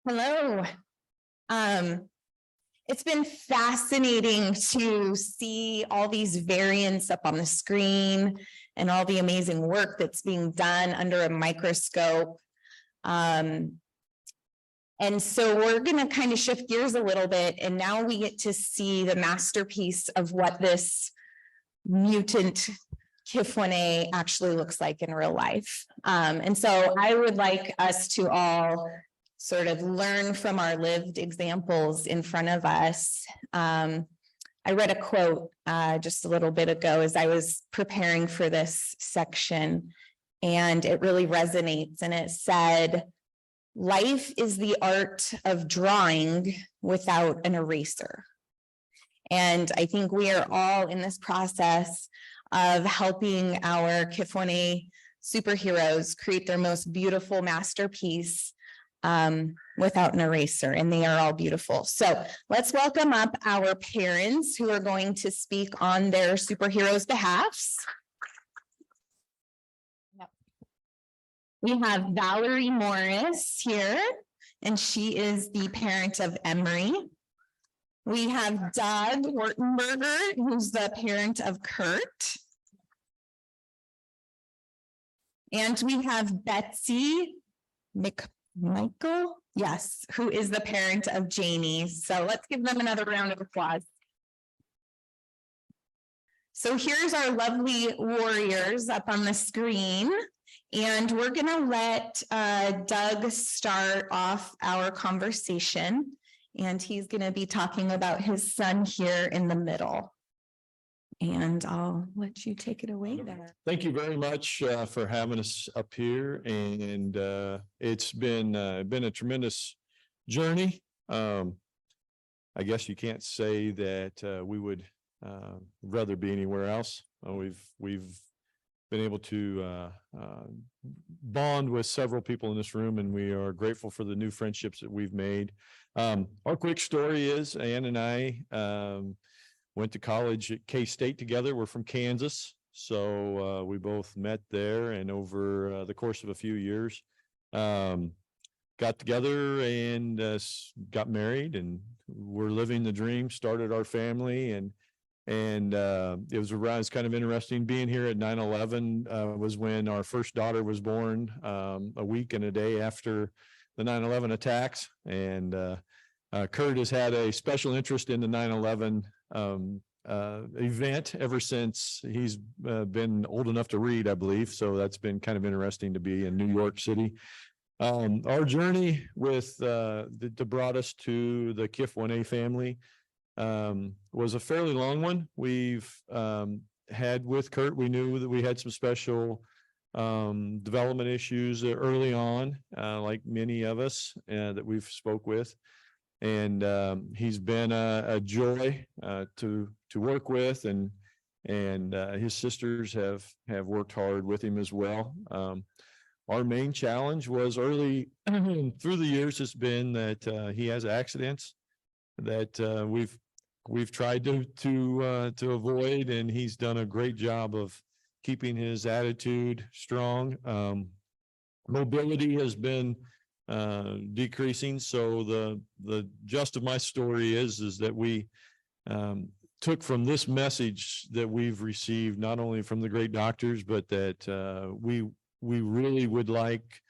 Hello. It's been fascinating to see all these variants up on the screen and all the amazing work that's being done under a microscope. And so we're going to kind of shift gears a little bit, and now we get to see the masterpiece of what this mutant KIF1A actually looks like in real life. And so I would like us to all sort of learn from our lived examples in front of us. I read a quote just a little bit ago as I was preparing for this section, and it really resonates. And it said, "Life is the art of drawing without an eraser." And I think we are all in this process of helping our KIF1A superheroes create their most beautiful masterpiece without an eraser, and they are all beautiful. So let's welcome up our parents who are going to speak on their superheroes' behalfs. We have Valerie Morris here, and she is the parent of Emery. We have Doug Wertenberger, who's the parent of Kurt. And we have Betsy MacMichael, yes, who is the parent of Jamie. So let's give them another round of applause. So here's our lovely warriors up on the screen. And we're going to let Doug start off our conversation. And he's going to be talking about his son here in the middle. And I'll let you take it away there. Thank you very much for having us up here. And it's been a tremendous journey. I guess you can't say that we would rather be anywhere else. We've been able to bond with several people in this room, and we are grateful for the new friendships that we've made. Our quick story is Ann and I went to college at K-State together. We're from Kansas, so we both met there, and over the course of a few years got together and got married, and we're living the dream, started our family, and it was around, it's kind of interesting being here at 9/11 was when our first daughter was born, a week and a day after the 9/11 attacks. And Kurt has had a special interest in the 9/11 event ever since he's been old enough to read, I believe. So that's been kind of interesting to be in New York City. Our journey with that brought us to the KIF1A family was a fairly long one. We've had with Kurt, we knew that we had some special development issues early on, like many of us that we've spoke with. And he's been a joy to work with, and his sisters have worked hard with him as well. Our main challenge was early through the years has been that he has accidents that we've tried to avoid, and he's done a great job of keeping his attitude strong. Mobility has been decreasing. So the gist of my story is that we took from this message that we've received, not only from the great doctors, but that we really would like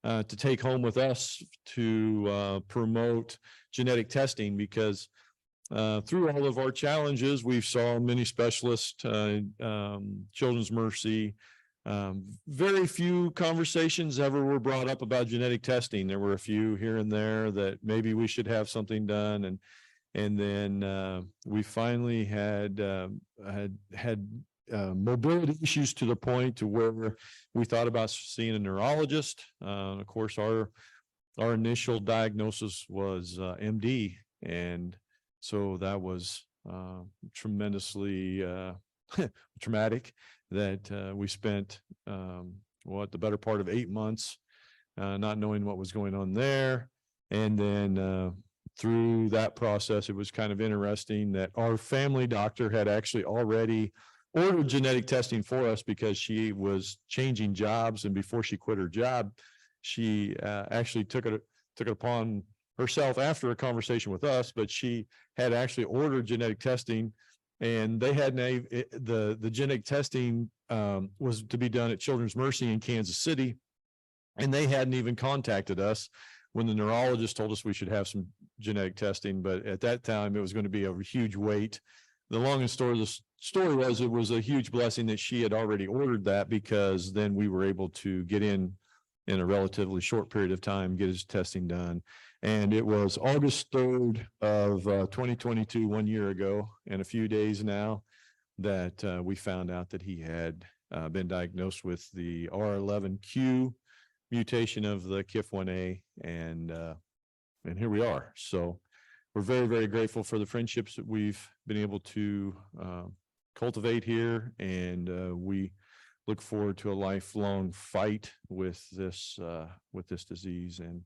to take home with us to promote genetic testing, because through all of our challenges, we've saw many specialists, Children's Mercy. Very few conversations ever were brought up about genetic testing. There were a few here and there that maybe we should have something done, and then we finally had mobility issues to the point to where we thought about seeing a neurologist. Of course, our initial diagnosis was MD, and so that was tremendously traumatic. That we spent the better part of 8 months not knowing what was going on there. And then through that process, it was kind of interesting that our family doctor had actually already ordered genetic testing for us because she was changing jobs, and before she quit her job, she actually took it upon herself after a conversation with us, but she had actually ordered genetic testing, and they had the genetic testing was to be done at Children's Mercy in Kansas City, and they hadn't even contacted us when the neurologist told us we should have some genetic testing. But at that time, it was going to be a huge wait. The long and story of the story was, it was a huge blessing that she had already ordered that, because then we were able to get in a relatively short period of time, get his testing done. And it was August 3rd of 2022, 1 year ago, and a few days now, that we found out that he had been diagnosed with the R11Q mutation of the KIF1A, and here we are. So we're very, very grateful for the friendships that we've been able to cultivate here, and we look forward to a lifelong fight with this disease. And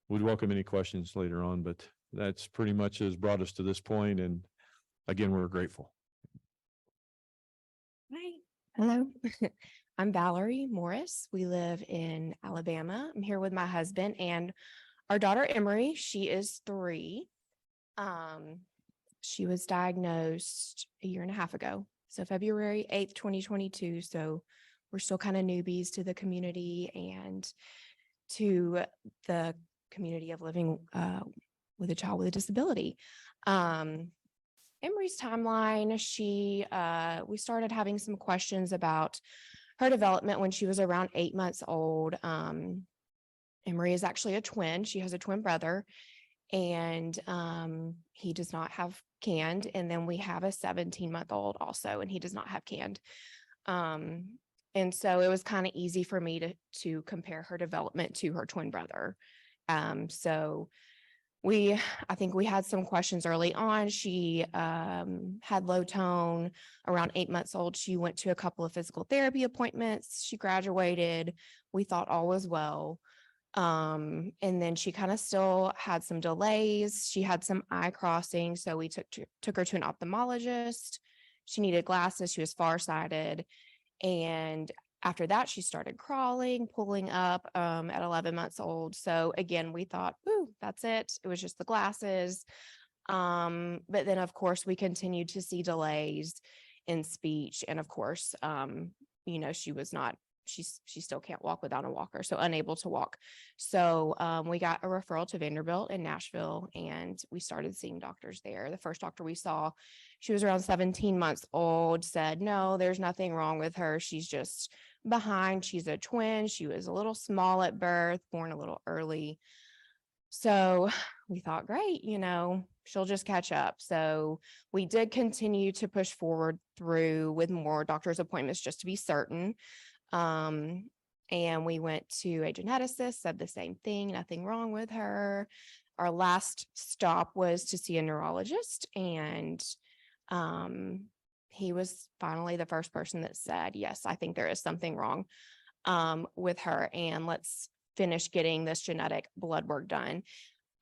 we'd welcome any questions later on, but that's pretty much has brought us to this point. And again, we're grateful. Hi, hello. I'm Valerie Morris. We live in Alabama. I'm here with my husband and our daughter Emery. She is 3. She was diagnosed a year and a half ago. So February 8th, 2022. So we're still kind of newbies to the community and to the community of living with a child with a disability. Emery's timeline, we started having some questions about her development when she was around 8 months old. Emery is actually a twin. She has a twin brother, and he does not have canned. And then we have a 17-month-old also, and he does not have canned. And so it was kind of easy for me to compare her development to her twin brother. So I think we had some questions early on. She had low tone around 8 months old. She went to a couple of physical therapy appointments. She graduated. We thought all was well. And then she kind of still had some delays. She had some eye crossing. So we took her to an ophthalmologist. She needed glasses. She was farsighted. And after that, she started crawling, pulling up at 11 months old. So again, we thought, ooh, that's it. It was just the glasses. But then, of course, we continued to see delays in speech. And of course, she still can't walk without a walker, so unable to walk. So we got a referral to Vanderbilt in Nashville, and we started seeing doctors there. The first doctor we saw, she was around 17 months old, said, no, there's nothing wrong with her. She's just behind. She's a twin. She was a little small at birth, born a little early. So we thought, great, she'll just catch up. So we did continue to push forward through with more doctor's appointments just to be certain. And we went to a geneticist, said the same thing, nothing wrong with her. Our last stop was to see a neurologist, and he was finally the first person that said, yes, I think there is something wrong with her, and let's finish getting this genetic blood work done.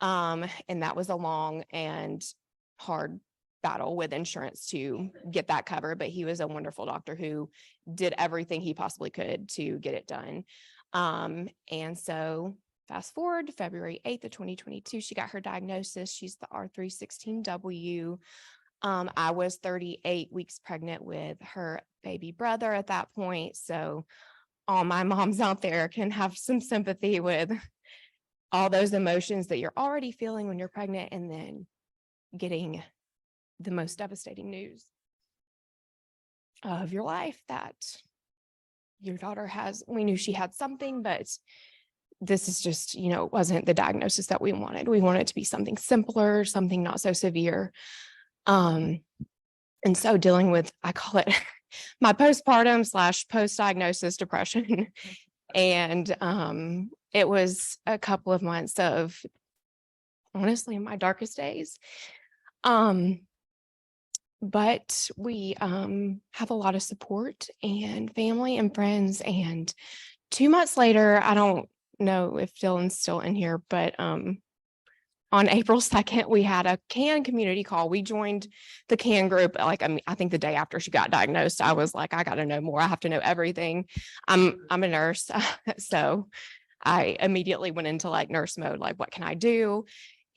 And that was a long and hard battle with insurance to get that covered, but he was a wonderful doctor who did everything he possibly could to get it done. And so fast forward to February 8th of 2022, she got her diagnosis. She's the R316W. I was 38 weeks pregnant with her baby brother at that point. So all my moms out there can have some sympathy with all those emotions that you're already feeling when you're pregnant, and then getting the most devastating news of your life that your daughter has. We knew she had something, but this is just, wasn't the diagnosis that we wanted. We wanted it to be something simpler, something not so severe. And so dealing with, I call it my postpartum / post-diagnosis depression. And it was a couple of months of, honestly, my darkest days. But we have a lot of support and family and friends. And 2 months later, I don't know if Dylan's still in here, but on April 2nd, we had a CAN community call. We joined the CAN group. I think the day after she got diagnosed, I was like, I got to know more. I have to know everything. I'm a nurse. So I immediately went into like nurse mode, like, what can I do?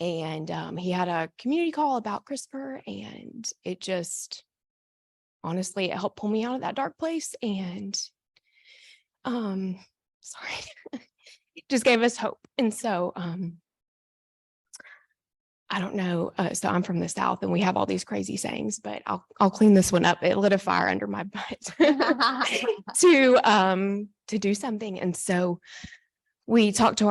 And he had a community call about CRISPR, and it just, honestly, it helped pull me out of that dark place. And sorry, it just gave us hope. And so I don't know. So I'm from the South and we have all these crazy sayings, but I'll clean this one up. It lit a fire under my butt to do something. And so we talked to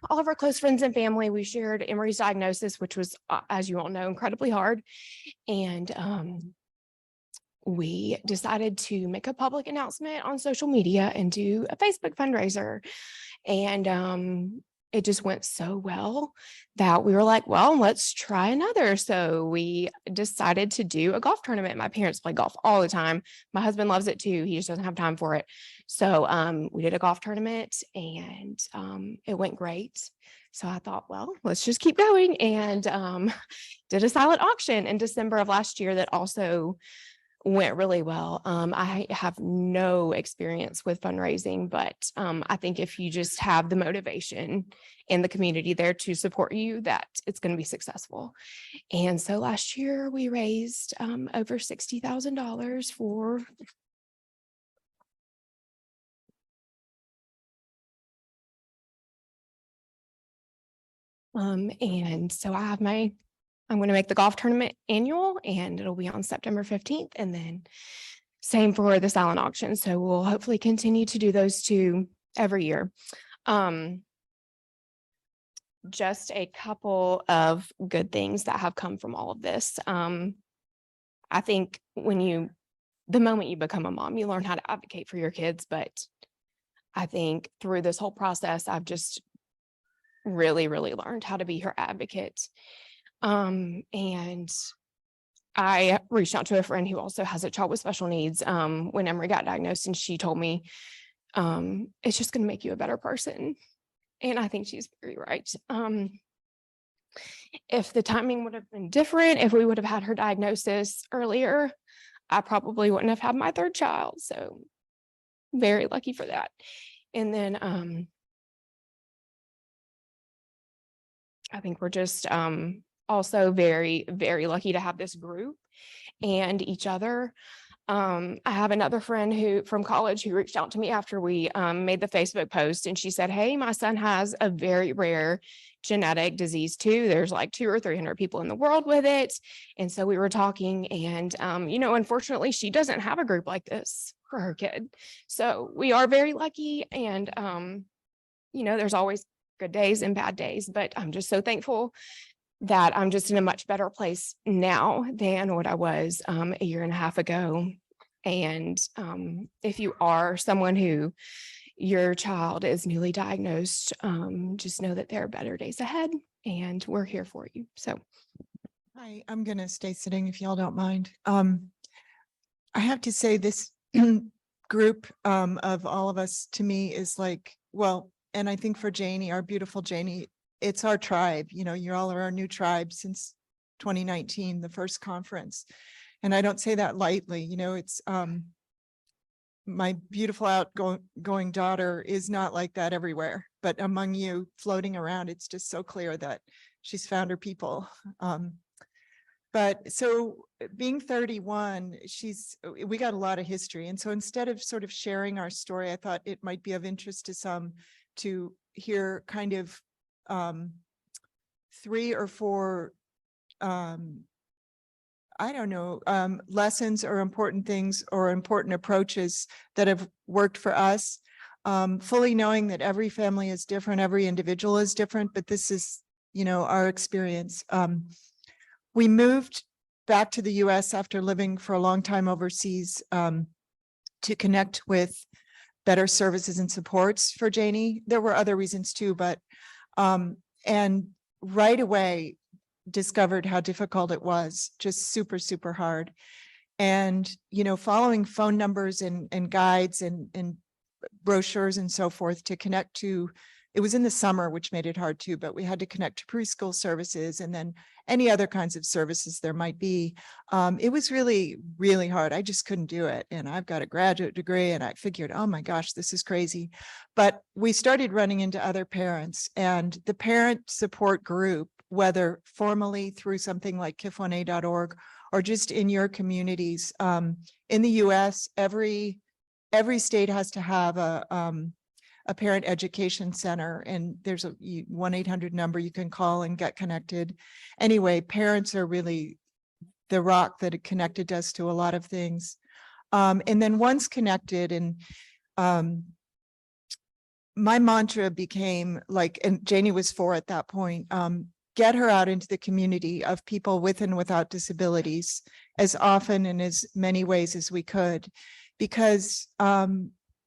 all of our close friends and family. We shared Emery's diagnosis, which was, as you all know, incredibly hard. And we decided to make a public announcement on social media and do a Facebook fundraiser. And it just went so well that we were like, well, let's try another. So we decided to do a golf tournament. My parents play golf all the time. My husband loves it too. He just doesn't have time for it. So we did a golf tournament, and it went great. So I thought, well, let's just keep going, and did a silent auction in December of last year that also went really well. I have no experience with fundraising, but I think if you just have the motivation in the community there to support you, that it's going to be successful. And so last year we raised over $60,000 for and so I'm going to make the golf tournament annual, and it'll be on September 15th. And then same for the silent auction. So we'll hopefully continue to do those two every year. Just a couple of good things that have come from all of this. I think the moment you become a mom, you learn how to advocate for your kids. But I think through this whole process, I've just really, really learned how to be her advocate. And I reached out to a friend who also has a child with special needs when Emery got diagnosed, and she told me it's just going to make you a better person. And I think she's very right. If the timing would have been different, if we would have had her diagnosis earlier, I probably wouldn't have had my third child. So very lucky for that. And then I think we're just also very, very lucky to have this group and each other. I have another friend from college who reached out to me after we made the Facebook post, and she said, hey, my son has a very rare genetic disease too. There's like 200 or 300 people in the world with it. And so we were talking, and unfortunately she doesn't have a group like this for her kid. So we are very lucky, and there's always good days and bad days, but I'm just so thankful that I'm just in a much better place now than what I was a year and a half ago. And if you are someone who your child is newly diagnosed, just know that there are better days ahead, and we're here for you. So hi, I'm going to stay sitting if y'all don't mind. I have to say this group of all of us, to me, is like, well, and I think for Janie, our beautiful Janie, it's our tribe. You all are our new tribe since 2019, the first conference. And I don't say that lightly. It's my beautiful outgoing daughter is not like that everywhere, but among you floating around, it's just so clear that she's found her people. But so being 31, we got a lot of history. And so instead of sort of sharing our story, I thought it might be of interest to some to hear kind of 3 or 4, lessons or important things or important approaches that have worked for us, fully knowing that every family is different, every individual is different, but this is, our experience. We moved back to the US after living for a long time overseas to connect with better services and supports for Janie. There were other reasons too, but and right away discovered how difficult it was, just super, super hard. And, following phone numbers and guides and brochures and so forth to connect to it was in the summer, which made it hard too, but we had to connect to preschool services and then any other kinds of services there might be. It was really, really hard. I just couldn't do it. And I've got a graduate degree and I figured, oh my gosh, this is crazy. But we started running into other parents, and the parent support group, whether formally through something like kif1a.org or just in your communities, in the US, every state has to have a parent education center, and there's a 1-800 number you can call and get connected. Anyway, parents are really the rock that connected us to a lot of things. And then once connected, and my mantra became like, and Janie was 4 at that point, get her out into the community of people with and without disabilities as often and as many ways as we could, because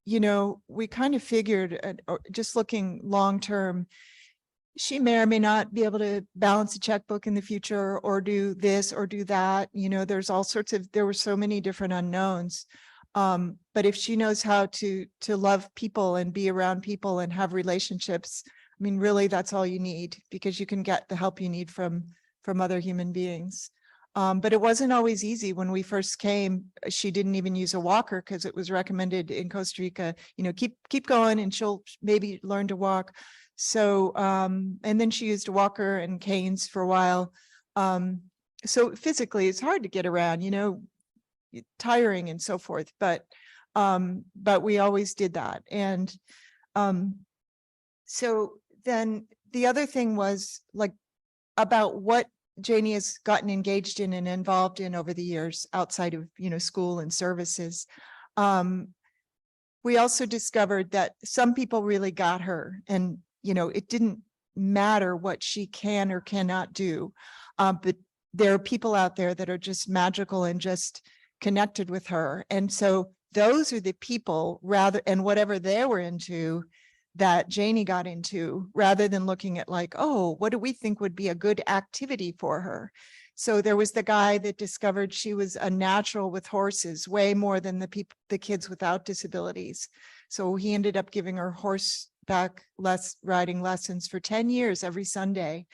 you know, we kind of figured, just looking long term, she may or may not be able to balance a checkbook in the future or do this or do that. You know, there's all sorts of, there were so many different unknowns. But if she knows how to love people and be around people and have relationships, I mean, really, that's all you need, because you can get the help you need from other human beings. But it wasn't always easy. When we first came, she didn't even use a walker because it was recommended in Costa Rica, you know, keep going and she'll maybe learn to walk. So, and then she used a walker and canes for a while. So physically it's hard to get around, you know, tiring and so forth, but we always did that. And so then the other thing was like about what Janie has gotten engaged in and involved in over the years outside of, you know, school and services. We also discovered that some people really got her, and, you know, it didn't matter what she can or cannot do. But there are people out there that are just magical and just connected with her. And so those are the people, rather, and whatever they were into, that Janie got into, rather than looking at like, oh, what do we think would be a good activity for her? So there was the guy that discovered she was a natural with horses, way more than the kids without disabilities. So he ended up giving her horseback riding lessons for 10 years every Sunday.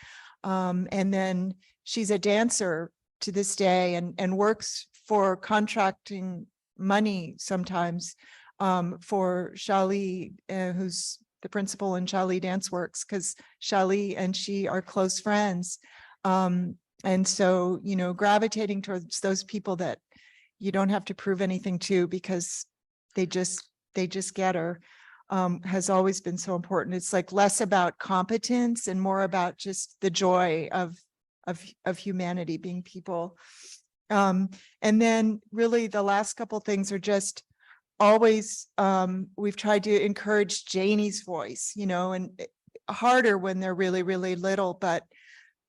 And then she's a dancer to this day, and works for contracting money sometimes for Shali, who's the principal in Shali Dance Works, because Shali and she are close friends. And so, you know, gravitating towards those people that you don't have to prove anything to, because they just get her, has always been so important. It's like less about competence and more about just the joy of humanity, being people. And then really the last couple things are just always, we've tried to encourage Janie's voice, you know, and harder when they're really, really little. But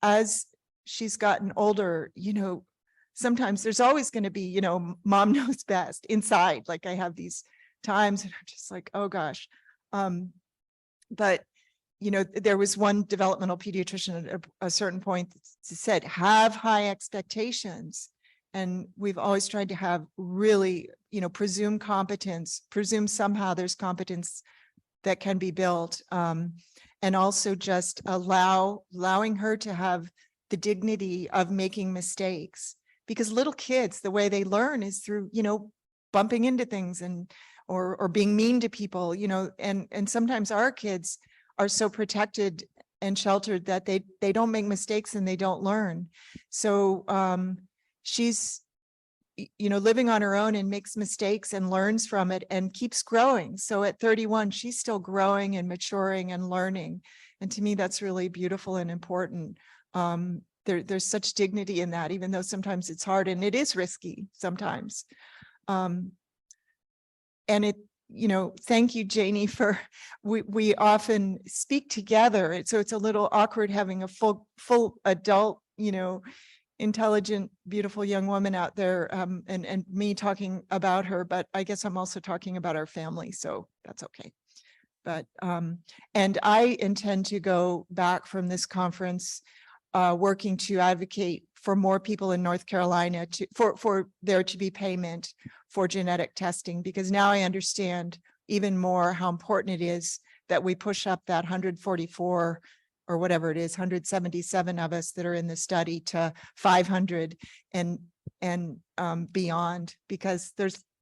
as she's gotten older, you know, sometimes there's always going to be, you know, mom knows best inside. Like I have these times and I'm just like, oh gosh. But, you know, there was one developmental pediatrician at a certain point that said, have high expectations. And we've always tried to have really, you know, presume competence, presume somehow there's competence that can be built. And also just allowing her to have the dignity of making mistakes, because little kids, the way they learn is through, you know, bumping into things and, or being mean to people, you know, and sometimes our kids are so protected and sheltered that they don't make mistakes and they don't learn. So, she's, you know, living on her own and makes mistakes and learns from it and keeps growing. So at 31, she's still growing and maturing and learning. And to me, that's really beautiful and important. There's such dignity in that, even though sometimes it's hard and it is risky sometimes. And it, you know, thank you, Janie, for, we often speak together. So it's a little awkward having a full adult, you know, intelligent, beautiful young woman out there, and me talking about her, but I guess I'm also talking about our family, so that's okay. But and I intend to go back from this conference working to advocate for more people in North Carolina for there to be payment for genetic testing, because now I understand even more how important it is that we push up that 144 or whatever it is, 177 of us that are in the study to 500 and beyond, because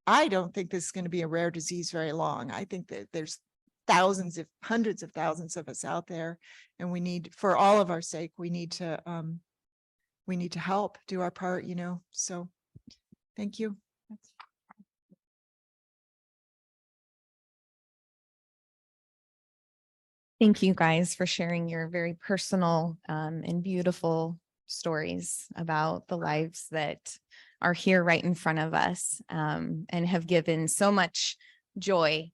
I don't think this is going to be a rare disease very long. I think that there's thousands, if hundreds of thousands of us out there, and we need, for all of our sake, we need to help do our part, so thank you. Thank you guys for sharing your very personal and beautiful stories about the lives that are here right in front of us and have given so much joy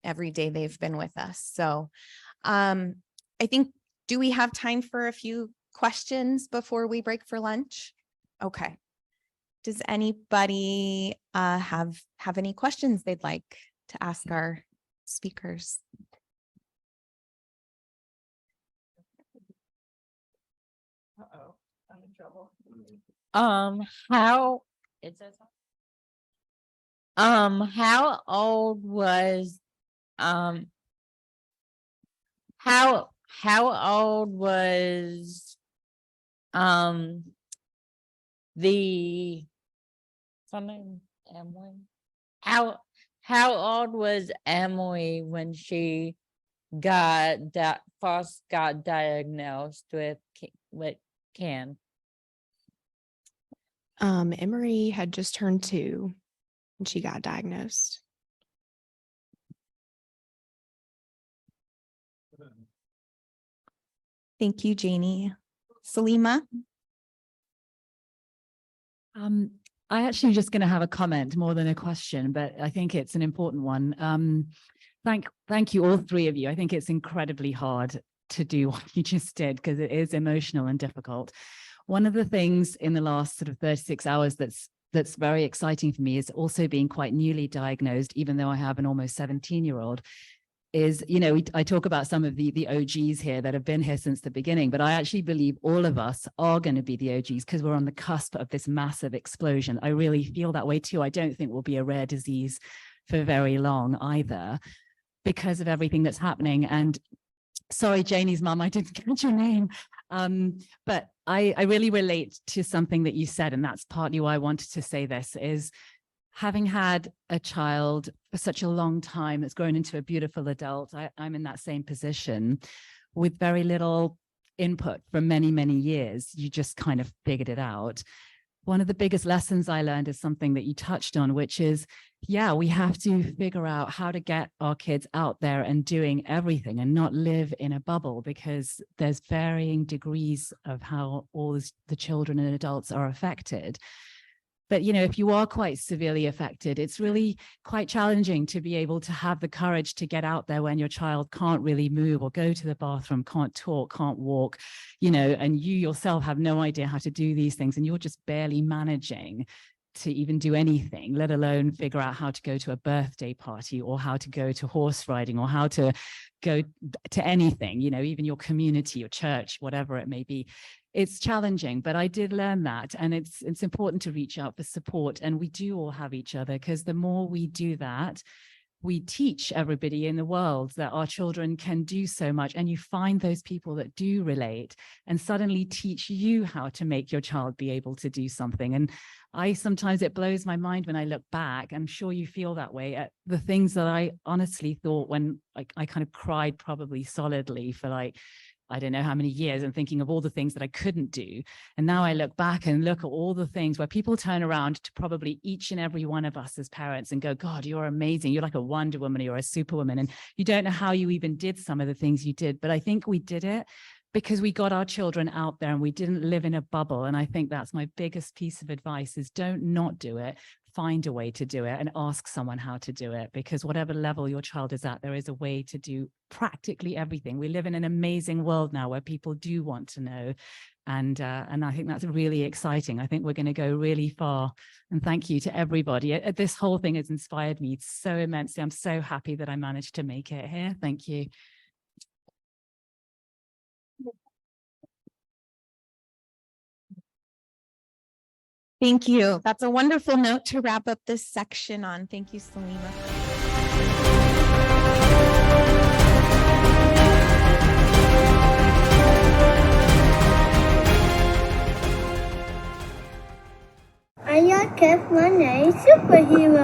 every day they've been with us. So I think, do we have time for a few questions before we break for lunch? Okay. Does anybody have any questions they'd like to ask our speakers? Uh-oh, I'm in trouble. How is this? How old was how old was the something Emily? How old was Emily when she first got diagnosed with CAN? Emery had just turned 2 when she got diagnosed. Thank you, Janie. Salima? I actually just going to have a comment more than a question, but I think it's an important one. Thank you, all three of you. I think it's incredibly hard to do what you just did because it is emotional and difficult. One of the things in the last sort of 36 hours that's very exciting for me is also being quite newly diagnosed, even though I have an almost 17-year-old, is, I talk about some of the OGs here that have been here since the beginning, but I actually believe all of us are going to be the OGs because we're on the cusp of this massive explosion. I really feel that way too. I don't think we'll be a rare disease for very long either because of everything that's happening. And sorry, Janie's mum, I didn't catch your name. But I really relate to something that you said, and that's partly why I wanted to say this, is having had a child for such a long time that's grown into a beautiful adult. I'm in that same position with very little input for many, many years. You just kind of figured it out. One of the biggest lessons I learned is something that you touched on, which is, yeah, we have to figure out how to get our kids out there and doing everything and not live in a bubble, because there's varying degrees of how all the children and adults are affected. But, if you are quite severely affected, it's really quite challenging to be able to have the courage to get out there when your child can't really move or go to the bathroom, can't talk, can't walk, and you yourself have no idea how to do these things. And you're just barely managing to even do anything, let alone figure out how to go to a birthday party or how to go to horse riding or how to go to anything, even your community, your church, whatever it may be. It's challenging, but I did learn that, and it's important to reach out for support, and we do all have each other, because the more we do that, we teach everybody in the world that our children can do so much, and you find those people that do relate and suddenly teach you how to make your child be able to do something. And sometimes it blows my mind when I look back. I'm sure you feel that way at the things that I honestly thought when I kind of cried probably solidly for I don't know how many years, and thinking of all the things that I couldn't do. And now I look back and look at all the things where people turn around to probably each and every one of us as parents and go, God, you're amazing. You're like a Wonder Woman, you're a superwoman. And you don't know how you even did some of the things you did. But I think we did it because we got our children out there and we didn't live in a bubble. And I think that's my biggest piece of advice, is don't not do it. Find a way to do it and ask someone how to do it, because whatever level your child is at, there is a way to do practically everything. We live in an amazing world now where people do want to know. And I think that's really exciting. I think we're going to go really far. And thank you to everybody. This whole thing has inspired me so immensely. I'm so happy that I managed to make it here. Thank you. Thank you. That's a wonderful note to wrap up this section on. Thank you, Salima. superhero.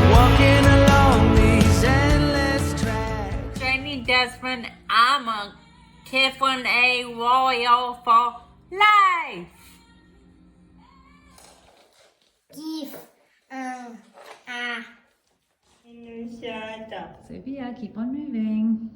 Walking along these endless tracks. Jenny Desmond, I'm a Kiffin A Royal for life. Give. Sophia, keep on moving.